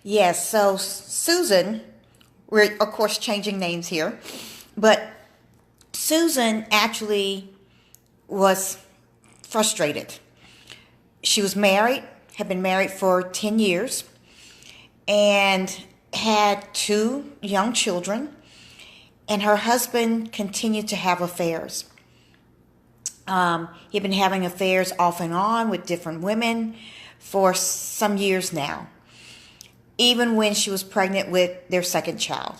Yes, so Susan, we're of course changing names here, but Susan actually was frustrated. She was married, had been married for 10 years, and had two young children, and her husband continued to have affairs. He'd been having affairs off and on with different women for some years now, even when she was pregnant with their second child.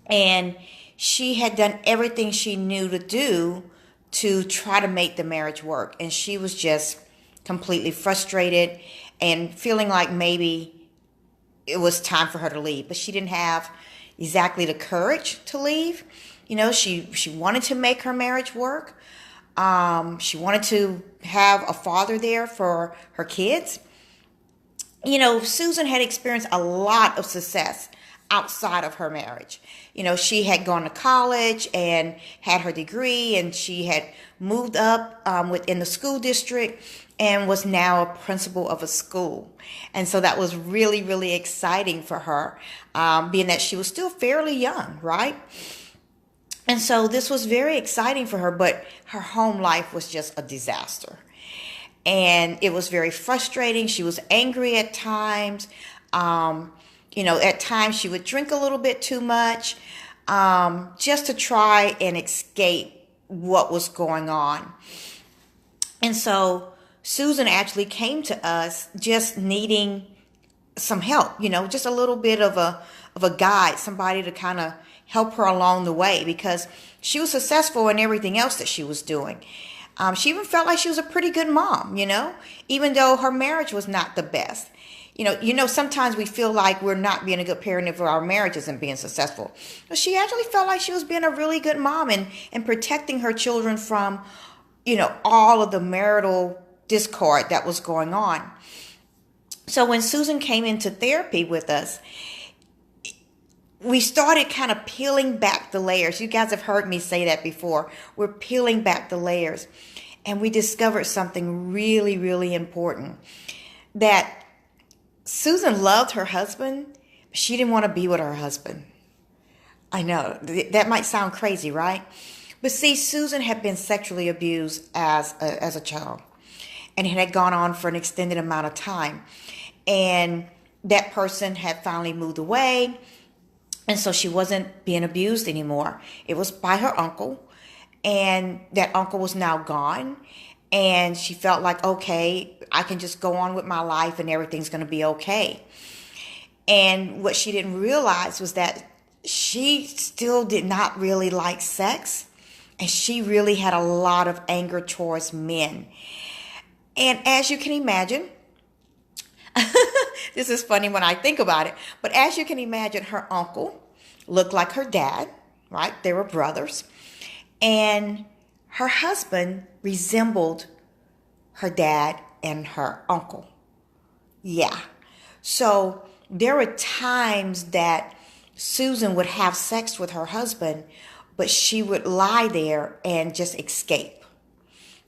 And she had done everything she knew to do to try to make the marriage work. And she was just completely frustrated and feeling like maybe it was time for her to leave. But she didn't have exactly the courage to leave. You know, she wanted to make her marriage work. She wanted to have a father there for her kids. You know, Susan had experienced a lot of success outside of her marriage. You know, she had gone to college and had her degree, and she had moved up within the school district and was now a principal of a school. And so that was really, really exciting for her, being that she was still fairly young, right? And so this was very exciting for her, but her home life was just a disaster. And it was very frustrating. She was angry at times. At times she would drink a little bit too much, just to try and escape what was going on. And so Susan actually came to us just needing some help, just a little bit of a guide, somebody to kind of help her along the way, because she was successful in everything else that she was doing. She even felt like she was a pretty good mom, even though her marriage was not the best. Sometimes we feel like we're not being a good parent if our marriage isn't being successful. But she actually felt like she was being a really good mom and protecting her children from, all of the marital discord that was going on. So when Susan came into therapy with us, we started kind of peeling back the layers. You guys have heard me say that before. We're peeling back the layers. And we discovered something really, really important. That Susan loved her husband, but she didn't want to be with her husband. I know, that might sound crazy, right? But see, Susan had been sexually abused as a child. And it had gone on for an extended amount of time. And that person had finally moved away. And so she wasn't being abused anymore. It was by her uncle. And that uncle was now gone. And she felt like, okay, I can just go on with my life and everything's going to be okay. And what she didn't realize was that she still did not really like sex. And she really had a lot of anger towards men. And as you can imagine, this is funny when I think about it, but as you can imagine, her uncle looked like her dad, right? They were brothers. And her husband resembled her dad and her uncle. Yeah. So there were times that Susan would have sex with her husband, but she would lie there and just escape.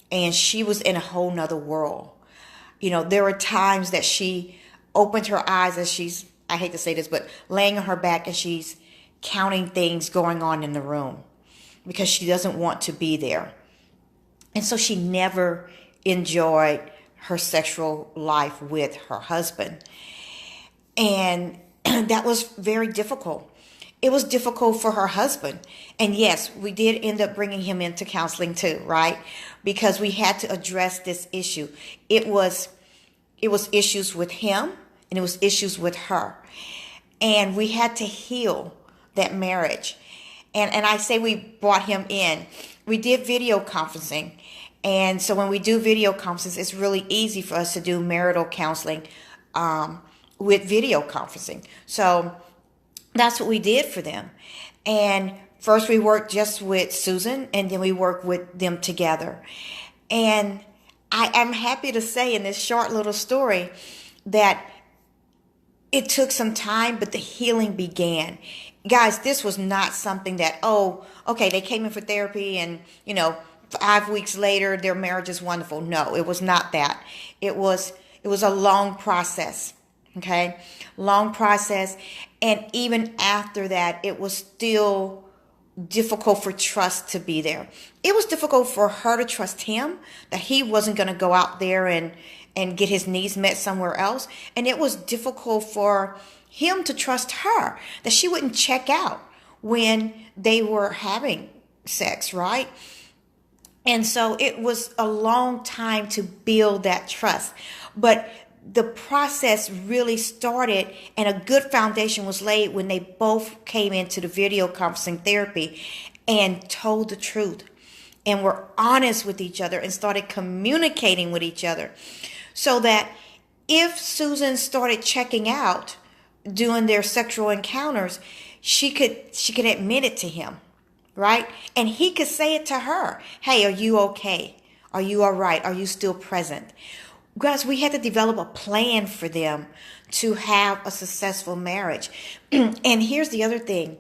And she was in a whole nother world. There were times that she opened her eyes as she's, I hate to say this, but laying on her back and she's counting things going on in the room because she doesn't want to be there. And so she never enjoyed her sexual life with her husband. And that was very difficult. It was difficult for her husband. And yes, we did end up bringing him into counseling too, right? Because we had to address this issue. It was issues with him and it was issues with her. And we had to heal that marriage. And I say we brought him in. We did video conferencing. And so when we do video conferences, it's really easy for us to do marital counseling with video conferencing. So that's what we did for them. And first we worked just with Susan, and then we worked with them together. And I am happy to say in this short little story that it took some time, but the healing began. Guys, this was not something that, they came in for therapy and, 5 weeks later, their marriage is wonderful. No, it was not that. It was a long process. Okay, long process. And even after that, it was still difficult for trust to be there. It was difficult for her to trust him, that he wasn't going to go out there and get his needs met somewhere else. And it was difficult for him to trust her, that she wouldn't check out when they were having sex, right? And so it was a long time to build that trust. But the process really started and a good foundation was laid when they both came into the video conferencing therapy and told the truth and were honest with each other and started communicating with each other, so that if Susan started checking out during their sexual encounters, she could admit it to him, right? And he could say it to her. Hey, are you okay? Are you all right? Are you still present? Guys, we had to develop a plan for them to have a successful marriage. And here's the other thing.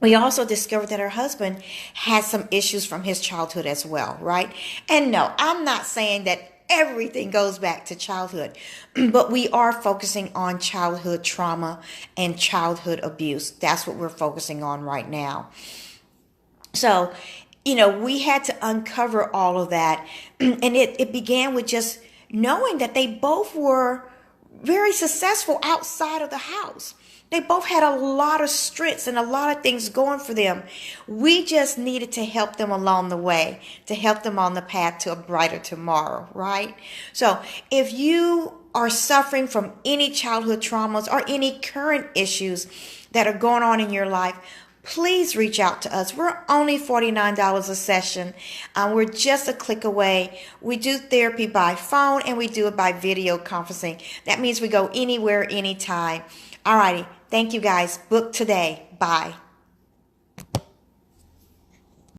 We also discovered that her husband had some issues from his childhood as well, right? And no, I'm not saying that everything goes back to childhood, but we are focusing on childhood trauma and childhood abuse. That's what we're focusing on right now. So, we had to uncover all of that. And it began with just knowing that they both were very successful outside of the house. They both had a lot of strengths and a lot of things going for them. We just needed to help them along the way, to help them on the path to a brighter tomorrow, right? So if you are suffering from any childhood traumas or any current issues that are going on in your life, please reach out to us. We're only $49 a session. We're just a click away. We do therapy by phone and we do it by video conferencing. That means we go anywhere, anytime. Alrighty. Thank you guys. Book today. Bye.